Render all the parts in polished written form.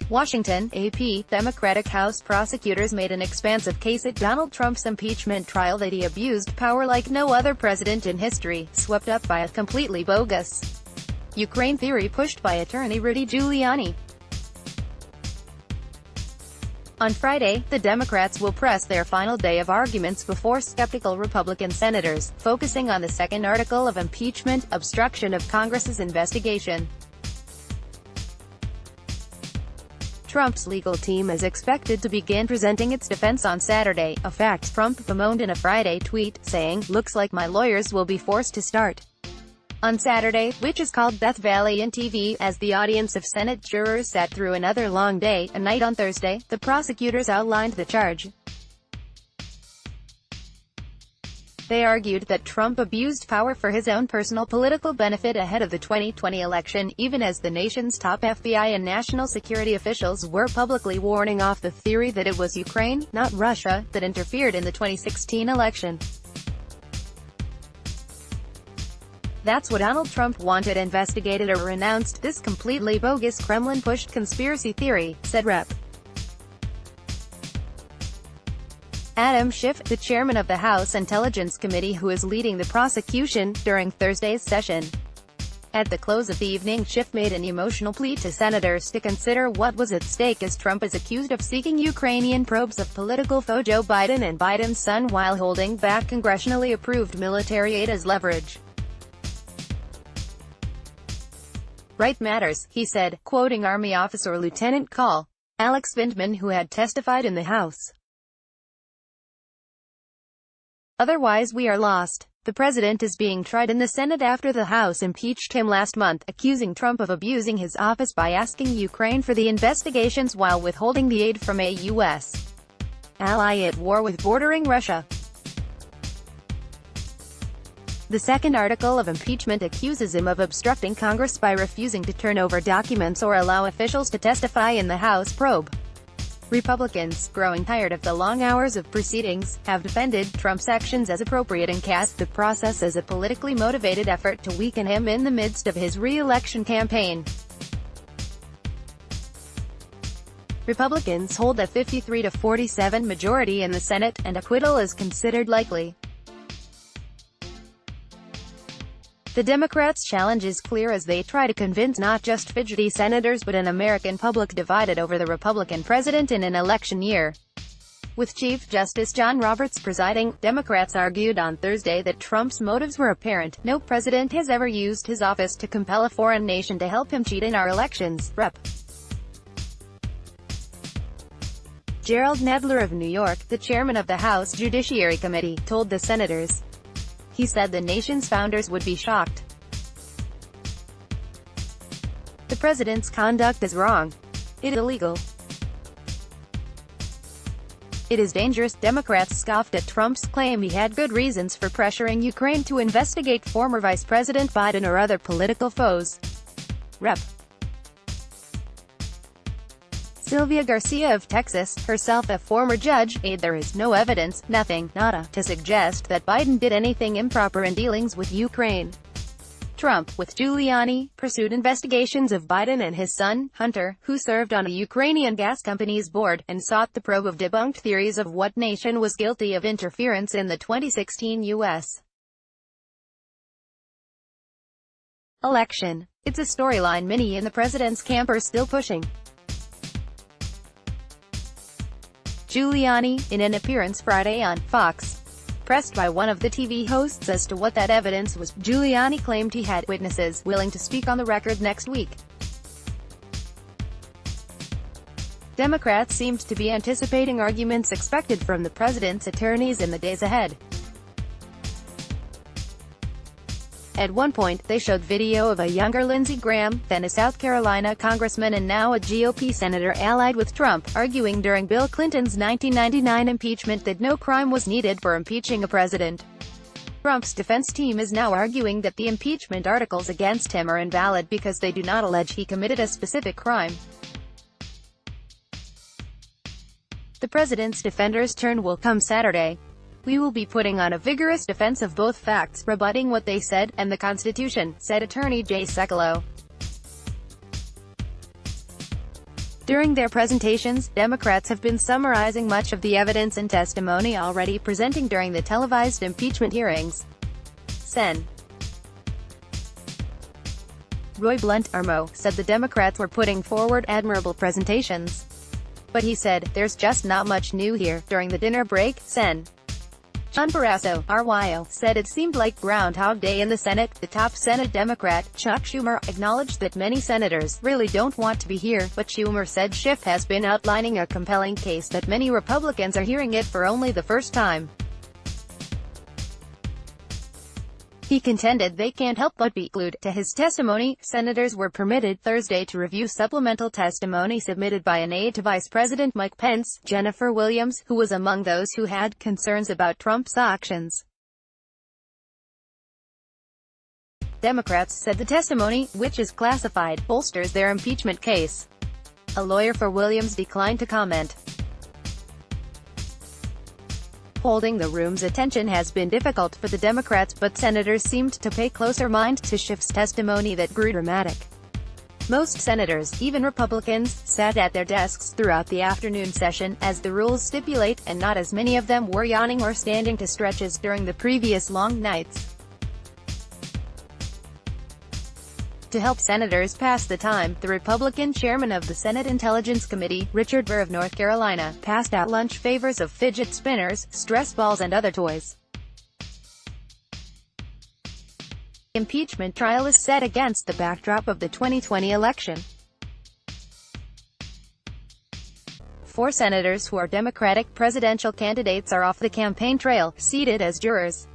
Washington, AP, Democratic House prosecutors made an expansive case at Donald Trump's impeachment trial that he abused power like no other president in history, swept up by a completely bogus Ukraine theory pushed by attorney Rudy Giuliani. On Friday, the Democrats will press their final day of arguments before skeptical Republican senators, focusing on the second article of impeachment, obstruction of Congress's investigation. Trump's legal team is expected to begin presenting its defense on Saturday, a fact Trump bemoaned in a Friday tweet, saying, "Looks like my lawyers will be forced to start on Saturday," which is called Death Valley in TV, as the audience of Senate jurors sat through another long day. At night on Thursday, the prosecutors outlined the charge. They argued that Trump abused power for his own personal political benefit ahead of the 2020 election, even as the nation's top FBI and national security officials were publicly warning off the theory that it was Ukraine, not Russia, that interfered in the 2016 election. "That's what Donald Trump wanted investigated or renounced, this completely bogus Kremlin-pushed conspiracy theory," said Rep. Adam Schiff, the chairman of the House Intelligence Committee who is leading the prosecution, during Thursday's session. At the close of the evening, Schiff made an emotional plea to senators to consider what was at stake as Trump is accused of seeking Ukrainian probes of political foe Joe Biden and Biden's son while holding back congressionally approved military aid as leverage. "Right matters," he said, quoting Army officer Lieutenant Col. Alex Vindman, who had testified in the House. "Otherwise we are lost." The president is being tried in the Senate after the House impeached him last month, accusing Trump of abusing his office by asking Ukraine for the investigations while withholding the aid from a U.S. ally at war with bordering Russia. The second article of impeachment accuses him of obstructing Congress by refusing to turn over documents or allow officials to testify in the House probe. Republicans, growing tired of the long hours of proceedings, have defended Trump's actions as appropriate and cast the process as a politically motivated effort to weaken him in the midst of his re-election campaign. Republicans hold a 53-47 majority in the Senate, and acquittal is considered likely. The Democrats' challenge is clear as they try to convince not just fidgety senators but an American public divided over the Republican president in an election year. With Chief Justice John Roberts presiding, Democrats argued on Thursday that Trump's motives were apparent. "No president has ever used his office to compel a foreign nation to help him cheat in our elections," Rep. Gerald Nadler of New York, the chairman of the House Judiciary Committee, told the senators. He said the nation's founders would be shocked. "The president's conduct is wrong. It is illegal. It is dangerous." Democrats scoffed at Trump's claim he had good reasons for pressuring Ukraine to investigate former Vice President Biden or other political foes. Rep. Sylvia Garcia of Texas, herself a former judge, aide, "There is no evidence, nothing, nada, to suggest that Biden did anything improper in dealings with Ukraine." Trump, with Giuliani, pursued investigations of Biden and his son, Hunter, who served on a Ukrainian gas company's board, and sought the probe of debunked theories of what nation was guilty of interference in the 2016 U.S. election. It's a storyline many in the president's camp are still pushing. Giuliani, in an appearance Friday on Fox, pressed by one of the TV hosts as to what that evidence was, Giuliani claimed he had witnesses willing to speak on the record next week. Democrats seemed to be anticipating arguments expected from the president's attorneys in the days ahead. At one point, they showed video of a younger Lindsey Graham, then a South Carolina congressman and now a GOP senator allied with Trump, arguing during Bill Clinton's 1999 impeachment that no crime was needed for impeaching a president. Trump's defense team is now arguing that the impeachment articles against him are invalid because they do not allege he committed a specific crime. The president's defenders' turn will come Saturday. "We will be putting on a vigorous defense of both facts, rebutting what they said, and the Constitution," said attorney Jay Sekulow. During their presentations, Democrats have been summarizing much of the evidence and testimony already presenting during the televised impeachment hearings. Sen. Roy Blunt, RMO, said the Democrats were putting forward admirable presentations. But he said, "There's just not much new here." During the dinner break, Sen. John Barrasso, RYO, said it seemed like Groundhog Day in the Senate. The top Senate Democrat, Chuck Schumer, acknowledged that many senators really don't want to be here, but Schumer said Schiff has been outlining a compelling case that many Republicans are hearing it for only the first time. He contended they can't help but be glued to his testimony. Senators were permitted Thursday to review supplemental testimony submitted by an aide to Vice President Mike Pence, Jennifer Williams, who was among those who had concerns about Trump's actions. Democrats said the testimony, which is classified, bolsters their impeachment case. A lawyer for Williams declined to comment. Holding the room's attention has been difficult for the Democrats, but senators seemed to pay closer mind to Schiff's testimony that grew dramatic. Most senators, even Republicans, sat at their desks throughout the afternoon session, as the rules stipulate, and not as many of them were yawning or standing to stretches during the previous long nights. To help senators pass the time, the Republican chairman of the Senate Intelligence Committee, Richard Burr of North Carolina, passed out lunch favors of fidget spinners, stress balls and other toys. The impeachment trial is set against the backdrop of the 2020 election. 4 senators who are Democratic presidential candidates are off the campaign trail, seated as jurors.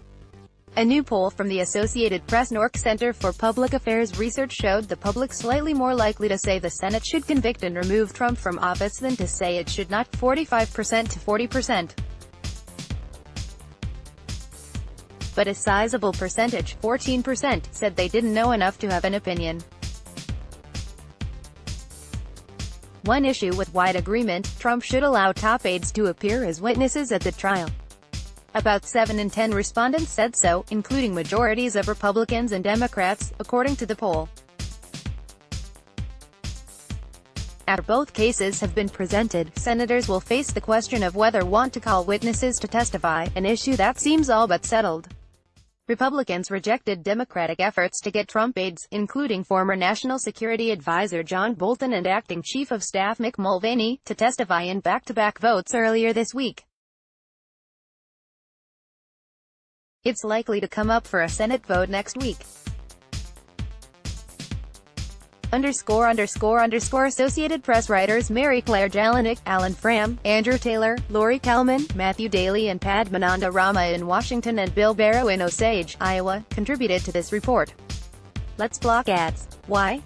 A new poll from the Associated Press Nork Center for Public Affairs Research showed the public slightly more likely to say the Senate should convict and remove Trump from office than to say it should not, 45% to 40%. But a sizable percentage, 14%, said they didn't know enough to have an opinion. One issue with wide agreement: Trump should allow top aides to appear as witnesses at the trial. About 7 in 10 respondents said so, including majorities of Republicans and Democrats, according to the poll. After both cases have been presented, senators will face the question of whether want to call witnesses to testify, an issue that seems all but settled. Republicans rejected Democratic efforts to get Trump aides, including former National Security Advisor John Bolton and Acting Chief of Staff Mick Mulvaney, to testify in back-to-back votes earlier this week. It's likely to come up for a Senate vote next week. Associated Press writers Mary Claire Jelinek, Alan Fram, Andrew Taylor, Lori Kalman, Matthew Daly and Padmananda Rama in Washington and Bill Barrow in Osage, Iowa, contributed to this report. Let's block ads. Why?